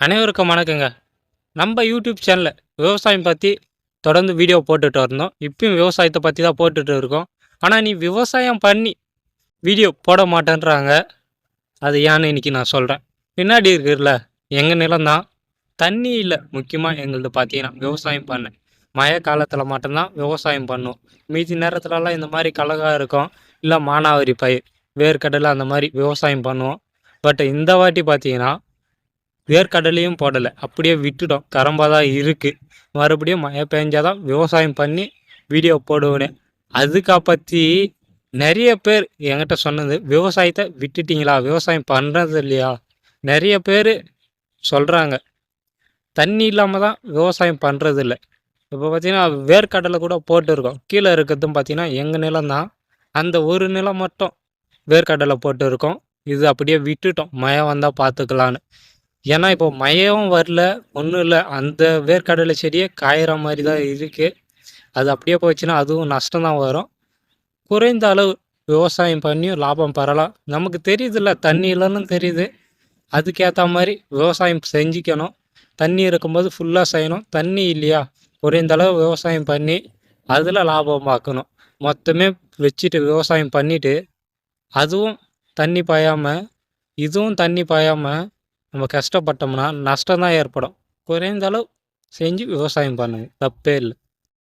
அனைவருக்கும் வணக்கங்க. நம்ம யூடியூப் சேனல்ல விவசாயம் பத்தி தொடர்ந்து வீடியோ போட்டுட்டு இருந்தோம். இப்பயும் விவசாயத்த பத்தி தான் போட்டுட்டு இருக்கோம். ஆனா, நீ விவசாயம் பண்ணி வீடியோ போட மாட்டேன்றாங்க. அது ஏன்னு இன்னைக்கு நான் சொல்றேன். பின்னாடி இருக்குல்ல எங்க நிலம் தான். தண்ணி இல்ல. முக்கியமா எங்களுது பார்த்தீங்கன்னா, விவசாயம் பண்ண. மழை காலத்துல மட்டும் தான் விவசாயம் பண்ணுவோம். மீதி நேரத்துலலாம் இந்த மாரி கடலகா இருக்கும். இல்ல மானாவாரி பயிர், வேர்க்கடலை அந்த மாரி விவசாயம் பண்ணுவோம். பட் இந்த வாட்டி பார்த்தீங்கன்னா வேர்க்கடலையும் போடலை, அப்படியே விட்டுட்டோம். கரம்பாக தான் இருக்குது. மறுபடியும் மழை பெஞ்சாதான் விவசாயம் பண்ணி வீடியோ போடுவேனே. அதுக்கா பற்றி நிறைய பேர் என்கிட்ட சொன்னது, விவசாயத்தை விட்டுட்டிங்களா, விவசாயம் பண்ணுறது இல்லையா? நிறைய பேர் சொல்கிறாங்க தண்ணி இல்லாமல் தான் விவசாயம் பண்ணுறது இல்லை. இப்போ பார்த்தீங்கன்னா வேர்க்கடலை கூட போட்டுருக்கோம். கீழே இருக்கிறதும் பார்த்தீங்கன்னா எங்கள் நிலம் தான். அந்த ஒரு நிலம் மட்டும் வேர்க்கடலை போட்டு இருக்கோம். இது அப்படியே விட்டுட்டோம், மழை வந்தால் பார்த்துக்கலான்னு. ஏன்னா இப்போ மழையும் வரல, ஒன்றும் இல்லை. அந்த வேர்க்கடலை செடியே காயிற மாதிரி தான் இருக்குது. அது அப்படியே போச்சுன்னா அதுவும் நஷ்டம் தான் வரும். குறைந்த அளவு விவசாயம் பண்ணியும் லாபம் பெறலாம். நமக்கு தெரியுதுல்ல, தண்ணி இல்லைன்னு தெரியுது. அதுக்கேற்ற மாதிரி விவசாயம் செஞ்சுக்கணும். தண்ணி இருக்கும்போது ஃபுல்லாக செய்யணும். தண்ணி இல்லையா, குறைந்த அளவு விவசாயம் பண்ணி அதில் லாபம் பார்க்கணும். மொத்தமே வச்சுட்டு விவசாயம் பண்ணிவிட்டு அதுவும் தண்ணி பாயாமல் இதுவும் தண்ணி பாயாமல் நம்ம கஷ்டப்பட்டோம்னா நஷ்டம் தான் ஏற்படும். குறைந்த அளவு செஞ்சு விவசாயம் பண்ணுங்க, தப்பே இல்லை.